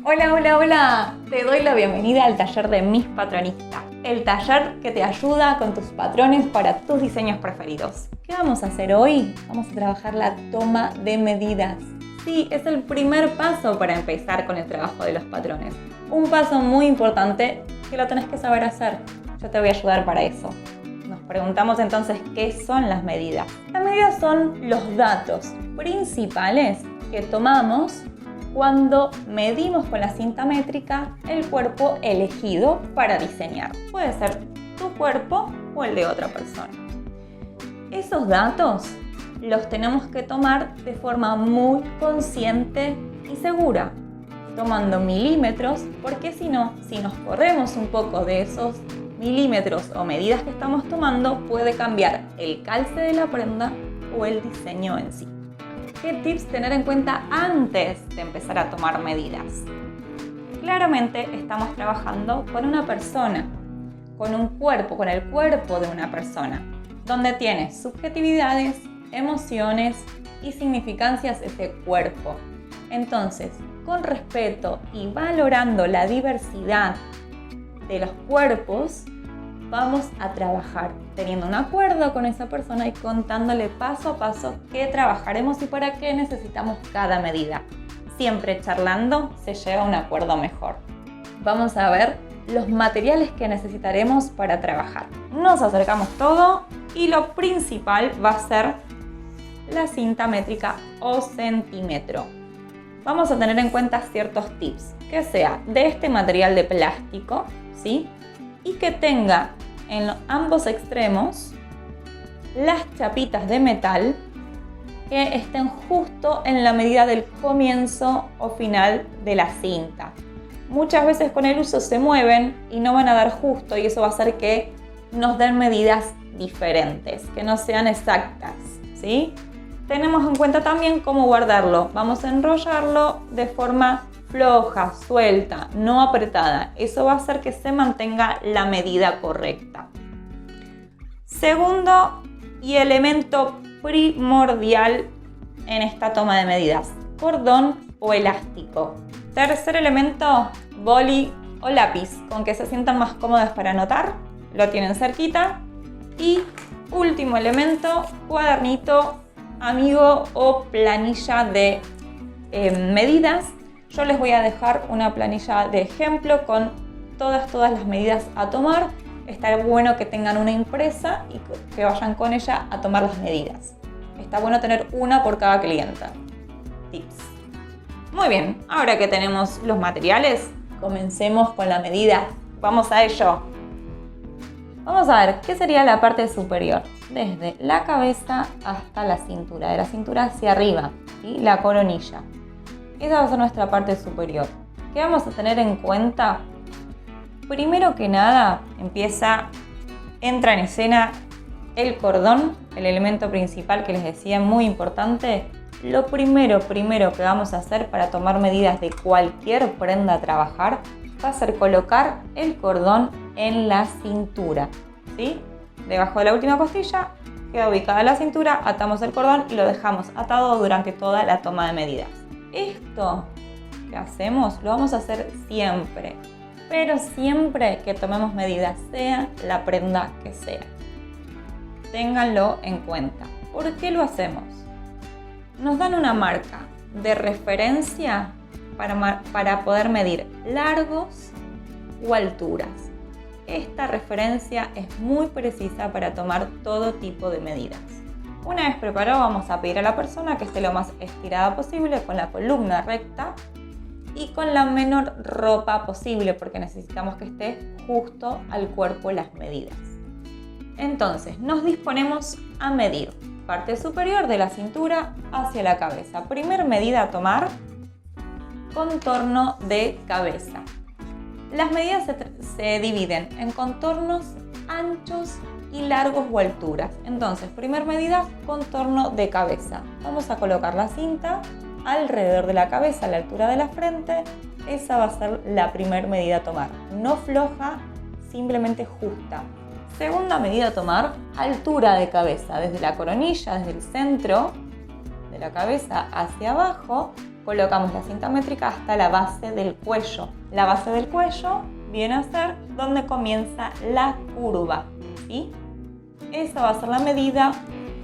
Hola, hola, hola. Te doy la bienvenida al taller de Mis Patronistas, el taller que te ayuda con tus patrones para tus diseños preferidos. ¿Qué vamos a hacer hoy? Vamos a trabajar la toma de medidas. Sí, es el primer paso para empezar con el trabajo de los patrones. Un paso muy importante que lo tenés que saber hacer. Yo te voy a ayudar para eso. Nos preguntamos entonces qué son las medidas. Las medidas son los datos principales que tomamos cuando medimos con la cinta métrica el cuerpo elegido para diseñar. Puede ser tu cuerpo o el de otra persona. Esos datos los tenemos que tomar de forma muy consciente y segura, tomando milímetros, porque si no, si nos corremos un poco de esos milímetros o medidas que estamos tomando, puede cambiar el calce de la prenda o el diseño en sí. ¿Qué tips tener en cuenta antes de empezar a tomar medidas? Claramente estamos trabajando con una persona, con un cuerpo, con el cuerpo de una persona, donde tiene subjetividades, emociones y significancias ese cuerpo. Entonces, con respeto y valorando la diversidad de los cuerpos, vamos a trabajar teniendo un acuerdo con esa persona y contándole paso a paso qué trabajaremos y para qué necesitamos cada medida. Siempre charlando se llega a un acuerdo mejor. Vamos a ver los materiales que necesitaremos para trabajar. Nos acercamos todo y lo principal va a ser la cinta métrica o centímetro. Vamos a tener en cuenta ciertos tips, que sea de este material de plástico, ¿sí? Y que tenga en ambos extremos las chapitas de metal que estén justo en la medida del comienzo o final de la cinta. Muchas veces con el uso se mueven y no van a dar justo, y eso va a hacer que nos den medidas diferentes, que no sean exactas, ¿sí? Tenemos en cuenta también cómo guardarlo. Vamos a enrollarlo de forma floja, suelta, no apretada. Eso va a hacer que se mantenga la medida correcta. Segundo y elemento primordial en esta toma de medidas: cordón o elástico. Tercer elemento, boli o lápiz, con que se sientan más cómodos para anotar. Lo tienen cerquita. Y último elemento, cuadernito, amigo o planilla de medidas. Yo les voy a dejar una planilla de ejemplo con todas las medidas a tomar. Está bueno que tengan una impresa y que vayan con ella a tomar las medidas. Está bueno tener una por cada clienta. Tips. Muy bien, ahora que tenemos los materiales, comencemos con la medida. Vamos a ello. Vamos a ver qué sería la parte superior, desde la cabeza hasta la cintura, de la cintura hacia arriba, ¿sí? La coronilla. Esa va a ser nuestra parte superior. ¿Qué vamos a tener en cuenta? Primero que nada, entra en escena el cordón, el elemento principal que les decía, muy importante. Lo primero que vamos a hacer para tomar medidas de cualquier prenda a trabajar va a ser colocar el cordón en la cintura, ¿sí? Debajo de la última costilla queda ubicada la cintura, atamos el cordón y lo dejamos atado durante toda la toma de medidas. Esto que hacemos lo vamos a hacer siempre, pero siempre que tomemos medidas, sea la prenda que sea. Ténganlo en cuenta. ¿Por qué lo hacemos? Nos dan una marca de referencia para poder medir largos o alturas. Esta referencia es muy precisa para tomar todo tipo de medidas. Una vez preparado, vamos a pedir a la persona que esté lo más estirada posible, con la columna recta y con la menor ropa posible, porque necesitamos que esté justo al cuerpo las medidas. Entonces, nos disponemos a medir parte superior de la cintura hacia la cabeza. Primer medida a tomar: contorno de cabeza. Las medidas se dividen en contornos anchos y largos o alturas. Entonces, primer medida, contorno de cabeza. Vamos a colocar la cinta alrededor de la cabeza, a la altura de la frente. Esa va a ser la primera medida a tomar. No floja, simplemente justa. Segunda medida a tomar, altura de cabeza, desde la coronilla, desde el centro de la cabeza hacia abajo, colocamos la cinta métrica hasta la base del cuello. La base del cuello viene a ser donde comienza la curva, ¿sí? Esa va a ser la medida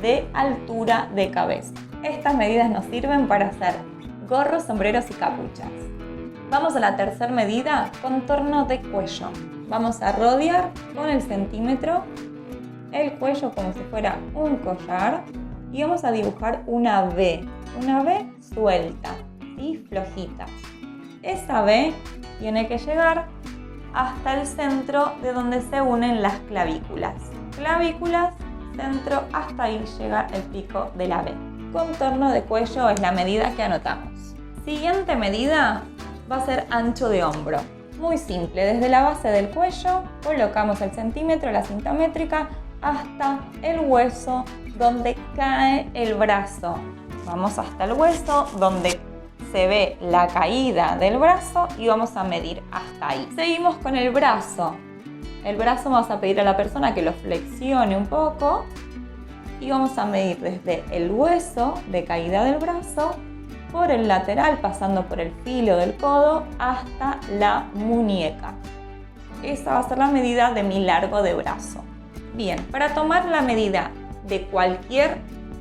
de altura de cabeza. Estas medidas nos sirven para hacer gorros, sombreros y capuchas. Vamos a la tercera medida, contorno de cuello. Vamos a rodear con el centímetro el cuello como si fuera un collar y vamos a dibujar una V suelta, ¿sí? Flojita. Esa V tiene que llegar hasta el centro de donde se unen las clavículas. Clavículas, centro, hasta ahí llega el pico de la V. Contorno de cuello es la medida que anotamos. Siguiente medida va a ser ancho de hombro. Muy simple, desde la base del cuello colocamos el centímetro, la cinta métrica, hasta el hueso donde cae el brazo. Vamos hasta el hueso donde se ve la caída del brazo y vamos a medir hasta ahí. Seguimos con el brazo. El brazo vamos a pedir a la persona que lo flexione un poco y vamos a medir desde el hueso de caída del brazo por el lateral, pasando por el filo del codo hasta la muñeca. Esa va a ser la medida de mi largo de brazo. Bien, para tomar la medida de cualquier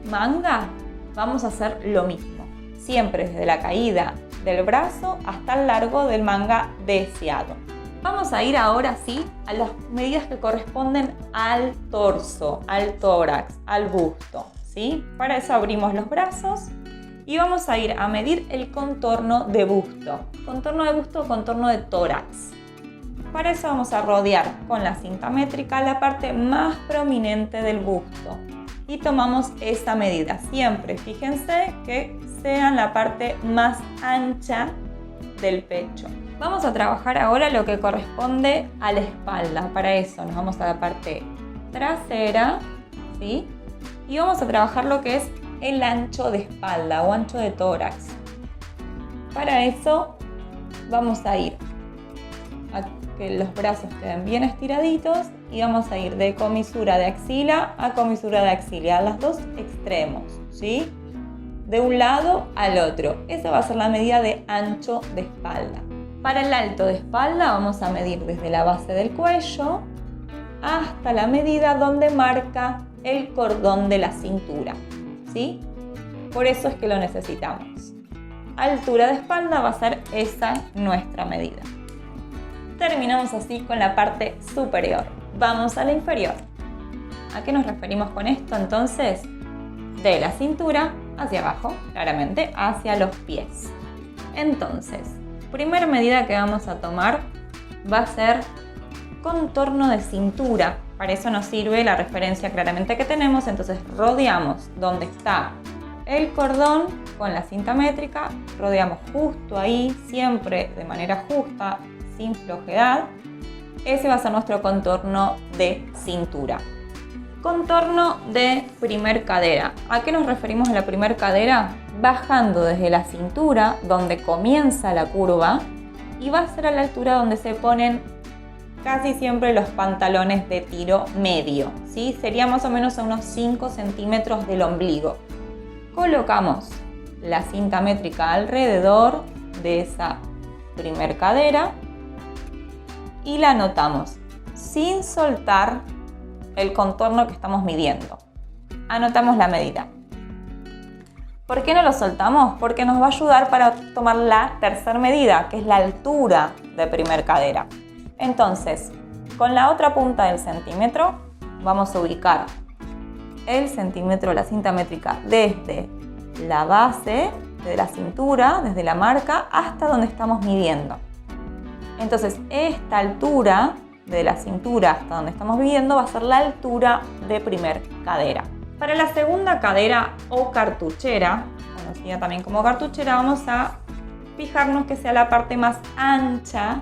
manga vamos a hacer lo mismo. Siempre desde la caída del brazo hasta el largo del manga deseado. Vamos a ir ahora sí a las medidas que corresponden al torso, al tórax, al busto, ¿sí? Para eso abrimos los brazos y vamos a ir a medir el contorno de busto. Contorno de busto o contorno de tórax. Para eso vamos a rodear con la cinta métrica la parte más prominente del busto y tomamos esa medida. Siempre fíjense que sea la parte más ancha del pecho. Vamos a trabajar ahora lo que corresponde a la espalda. Para eso nos vamos a la parte trasera, ¿sí? Y vamos a trabajar lo que es el ancho de espalda o ancho de tórax. Para eso vamos a ir a que los brazos queden bien estiraditos y vamos a ir de comisura de axila a comisura de axila, a los dos extremos, ¿sí? De un lado al otro. Esa va a ser la medida de ancho de espalda. Para el alto de espalda vamos a medir desde la base del cuello hasta la medida donde marca el cordón de la cintura, ¿sí? Por eso es que lo necesitamos. Altura de espalda va a ser esa nuestra medida. Terminamos así con la parte superior. Vamos a la inferior. ¿A qué nos referimos con esto entonces? De la cintura hacia abajo, claramente, hacia los pies. Entonces, primera medida que vamos a tomar va a ser contorno de cintura. Para eso nos sirve la referencia claramente que tenemos. Entonces rodeamos donde está el cordón con la cinta métrica, rodeamos justo ahí, siempre de manera justa, sin flojedad. Ese va a ser nuestro contorno de cintura. Contorno de primer cadera. ¿A qué nos referimos en la primer cadera? Bajando desde la cintura, donde comienza la curva, y va a ser a la altura donde se ponen casi siempre los pantalones de tiro medio, ¿sí? Sería más o menos a unos 5 centímetros del ombligo. Colocamos la cinta métrica alrededor de esa primer cadera y la anotamos sin soltar el contorno que estamos midiendo. Anotamos la medida. ¿Por qué no lo soltamos? Porque nos va a ayudar para tomar la tercera medida, que es la altura de primer cadera. Entonces, con la otra punta del centímetro vamos a ubicar el centímetro de la cinta métrica desde la base de la cintura, desde la marca, hasta donde estamos midiendo. Entonces, esta altura de la cintura hasta donde estamos midiendo va a ser la altura de primer cadera. Para la segunda cadera o cartuchera, conocida también como cartuchera, vamos a fijarnos que sea la parte más ancha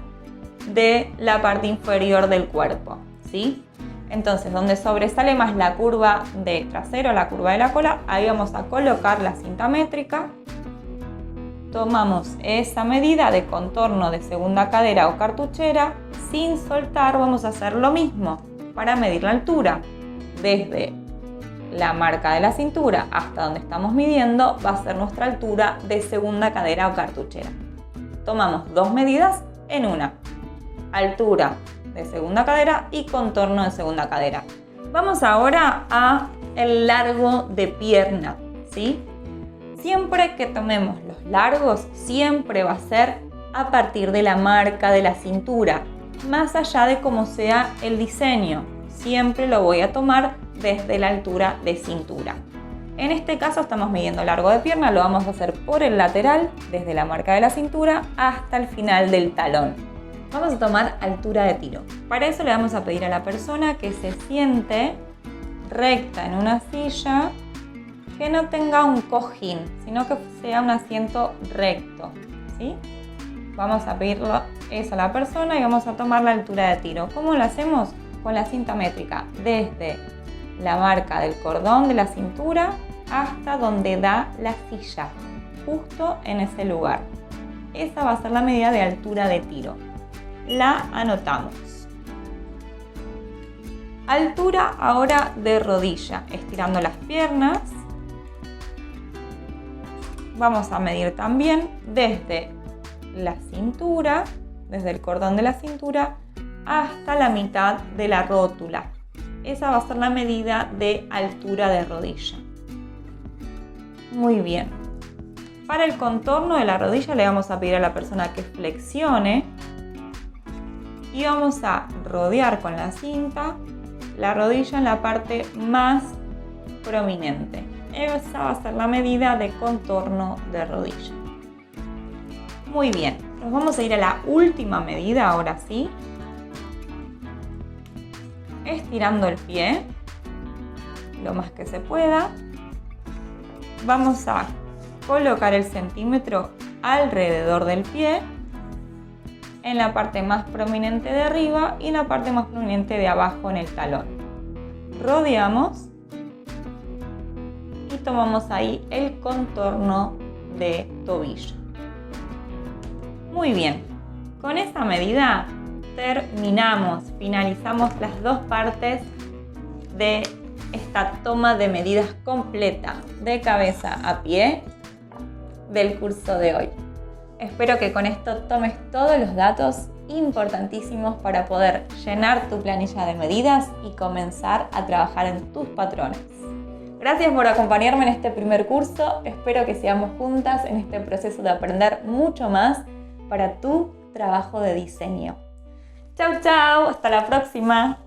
de la parte inferior del cuerpo, ¿sí? Entonces, donde sobresale más la curva de trasero, la curva de la cola, ahí vamos a colocar la cinta métrica. Tomamos esa medida de contorno de segunda cadera o cartuchera, sin soltar vamos a hacer lo mismo para medir la altura. Desde la marca de la cintura hasta donde estamos midiendo va a ser nuestra altura de segunda cadera o cartuchera. Tomamos 2 medidas en una. Altura de segunda cadera y contorno de segunda cadera. Vamos ahora a el largo de pierna, ¿sí? Siempre que tomemos los largos, siempre va a ser a partir de la marca de la cintura, más allá de cómo sea el diseño. Siempre lo voy a tomar desde la altura de cintura. En este caso estamos midiendo largo de pierna, lo vamos a hacer por el lateral, desde la marca de la cintura hasta el final del talón. Vamos a tomar altura de tiro. Para eso le vamos a pedir a la persona que se siente recta en una silla, que no tenga un cojín, sino que sea un asiento recto, ¿sí? Vamos a pedirlo eso a la persona y vamos a tomar la altura de tiro. ¿Cómo lo hacemos? Con la cinta métrica, desde la marca del cordón de la cintura hasta donde da la silla, justo en ese lugar. Esa va a ser la medida de altura de tiro. La anotamos. Altura ahora de rodilla, estirando las piernas. Vamos a medir también desde la cintura, desde el cordón de la cintura hasta la mitad de la rótula. Esa va a ser la medida de altura de rodilla. Muy bien. Para el contorno de la rodilla le vamos a pedir a la persona que flexione y vamos a rodear con la cinta la rodilla en la parte más prominente. Esa va a ser la medida de contorno de rodilla. Muy bien, nos vamos a ir a la última medida ahora sí. Estirando el pie lo más que se pueda. Vamos a colocar el centímetro alrededor del pie, en la parte más prominente de arriba y en la parte más prominente de abajo en el talón. Rodeamos y tomamos ahí el contorno de tobillo. Muy bien, con esa medida finalizamos las dos partes de esta toma de medidas completa de cabeza a pie del curso de hoy. Espero que con esto tomes todos los datos importantísimos para poder llenar tu planilla de medidas y comenzar a trabajar en tus patrones. Gracias por acompañarme en este primer curso. Espero que sigamos juntas en este proceso de aprender mucho más para tu trabajo de diseño. Chau, chau, hasta la próxima.